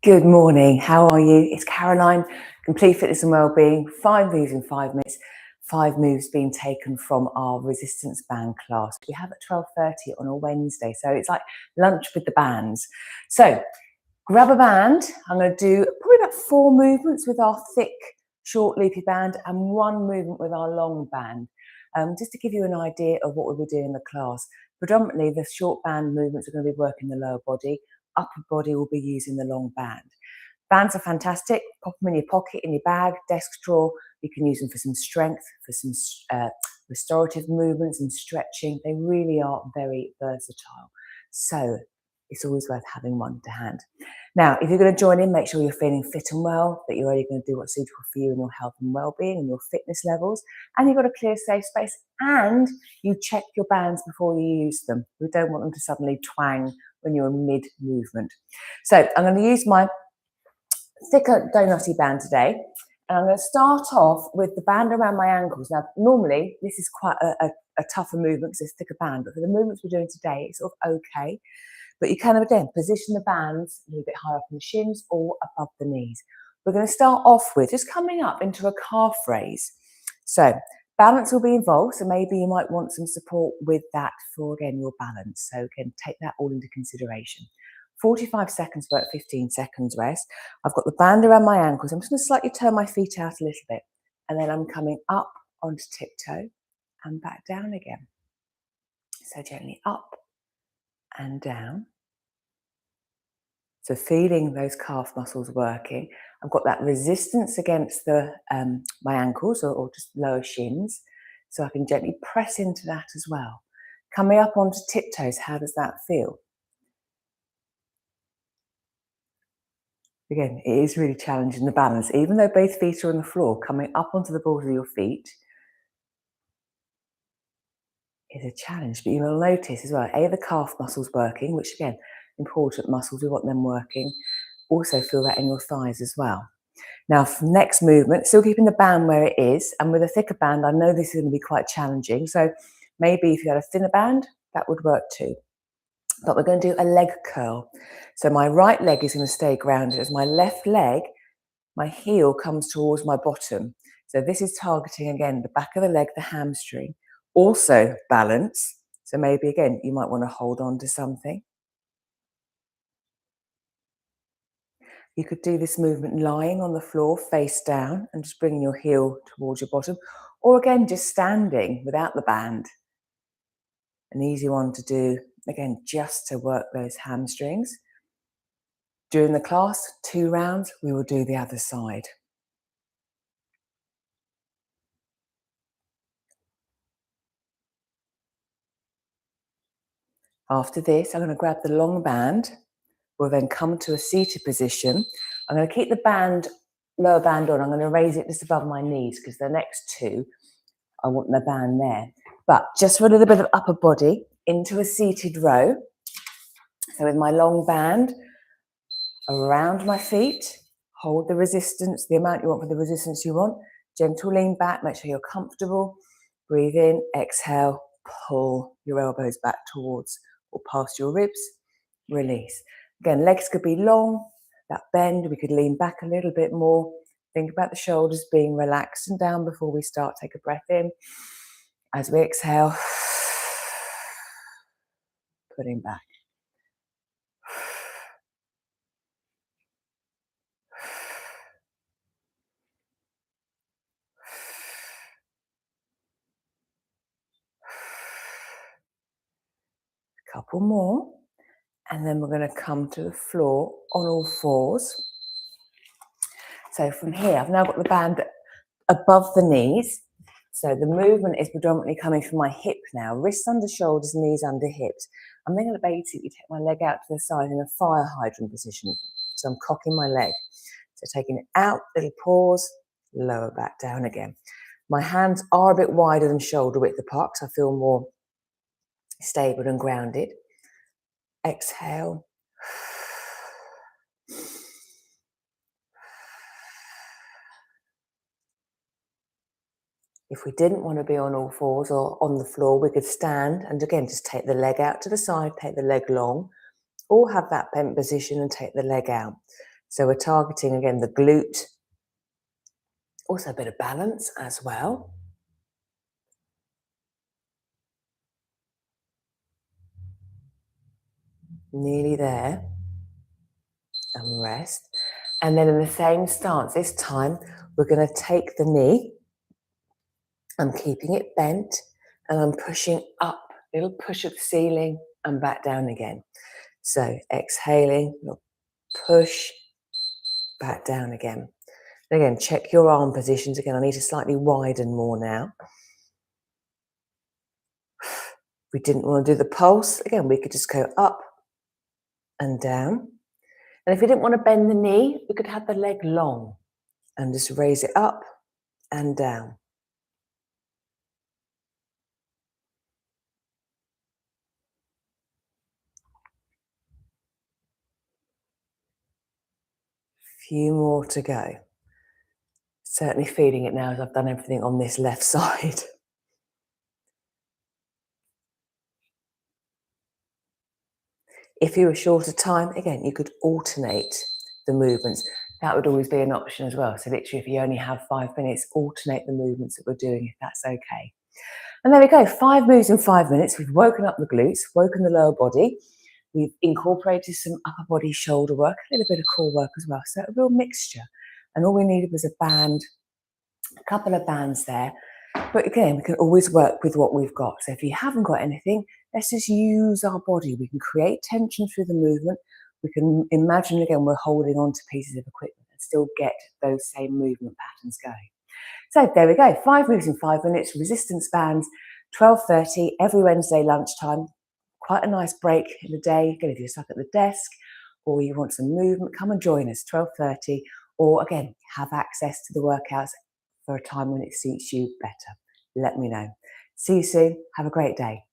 Good morning. How are you? It's Caroline, Complete Fitness and Wellbeing, 5 moves in 5 minutes. 5 moves being taken from our resistance band class. We have at 12:30 on a Wednesday, so it's like lunch with the bands. So grab a band. I'm going to do probably about 4 movements with our thick, short, loopy band and 1 movement with our long band. Just to give you an idea of what we'll be doing in the class. Predominantly, the short band movements are going to be working the lower body. Upper body will be using the long band. Bands are fantastic. Pop them in your pocket, in your bag, desk drawer. You can use them for some strength, for some restorative movements and stretching. They really are very versatile. So it's always worth having one to hand. Now, if you're going to join in, make sure you're feeling fit and well, that you're only going to do what's suitable for you and your health and well-being and your fitness levels, and you've got a clear, safe space, and you check your bands before you use them. We don't want them to suddenly twang when you're mid-movement. So I'm going to use my thicker donutty band today, and I'm going to start off with the band around my ankles. Now, normally, this is quite a tougher movement because it's thicker band, but for the movements we're doing today, it's sort of okay. But you can, again, position the bands a little bit higher up in the shins or above the knees. We're going to start off with just coming up into a calf raise. So balance will be involved, so maybe you might want some support with that for, again, your balance. So again, take that all into consideration. 45 seconds work, 15 seconds rest. I've got the band around my ankles. I'm just going to slightly turn my feet out a little bit. And then I'm coming up onto tiptoe and back down again. So gently up and down. So feeling those calf muscles working. I've got that resistance against the my ankles or just lower shins. So I can gently press into that as well. Coming up onto tiptoes, how does that feel? Again, it is really challenging the balance. Even though both feet are on the floor, coming up onto the balls of your feet is a challenge. But you will notice as well, the calf muscles working, which again, important muscles, we want them working. Also feel that in your thighs as well. Now, for next movement, still keeping the band where it is, and with a thicker band, I know this is going to be quite challenging. So maybe if you had a thinner band, that would work too. But we're going to do a leg curl. So my right leg is going to stay grounded as my left leg, my heel comes towards my bottom. So this is targeting, again, the back of the leg, the hamstring. Also balance. So maybe, again, you might want to hold on to something. You could do this movement lying on the floor, face down, and just bringing your heel towards your bottom. Or again, just standing without the band. An easy one to do, again, just to work those hamstrings. During the class, 2 rounds, we will do the other side. After this, I'm going to grab the long band. We'll then come to a seated position. I'm going to keep the lower band on. I'm going to raise it just above my knees because the next 2, I want the band there. But just for a little bit of upper body, into a seated row. So with my long band around my feet, hold the resistance, the amount you want for the resistance you want. Gentle lean back, make sure you're comfortable. Breathe in, exhale, pull your elbows back towards or past your ribs, release. Again, legs could be long, that bend, we could lean back a little bit more. Think about the shoulders being relaxed and down before we start. Take a breath in. As we exhale, putting back. A couple more. And then we're going to come to the floor on all fours. So from here, I've now got the band above the knees. So the movement is predominantly coming from my hip now. Wrists under shoulders, knees under hips. I'm then going to basically take my leg out to the side in a fire hydrant position. So I'm cocking my leg. So taking it out, little pause, lower back down again. My hands are a bit wider than shoulder width apart because I feel more stable and grounded. Exhale. If we didn't want to be on all fours or on the floor, we could stand and again, just take the leg out to the side, take the leg long, or have that bent position and take the leg out. So we're targeting, again, the glute, also a bit of balance as well. Nearly there. And rest. And then in the same stance, this time we're going to take the knee. I'm keeping it bent and I'm pushing up, little push at the ceiling and back down again. So exhaling, little push, back down again. And again, check your arm positions. Again, I need to slightly widen more now. We didn't want to do the pulse. Again, we could just go up and down. And if we didn't want to bend the knee, we could have the leg long and just raise it up and down. Few more to go. Certainly feeling it now as I've done everything on this left side. If you were short of time, again, you could alternate the movements. That would always be an option as well. So literally, if you only have 5 minutes, alternate the movements that we're doing, if that's okay. And there we go, 5 moves in 5 minutes. We've woken up the glutes, woken the lower body. We've incorporated some upper body shoulder work, a little bit of core work as well. So a real mixture. And all we needed was a band, a couple of bands there. But again, we can always work with what we've got. So if you haven't got anything, let's just use our body. We can create tension through the movement. We can imagine, again, we're holding on to pieces of equipment and still get those same movement patterns going. So there we go, 5 moves in 5 minutes, resistance bands, 12:30, every Wednesday lunchtime. Quite a nice break in the day. Again, if you're stuck at the desk or you want some movement, come and join us, 12:30, or again, have access to the workouts for a time when it suits you better. Let me know. See you soon. Have a great day.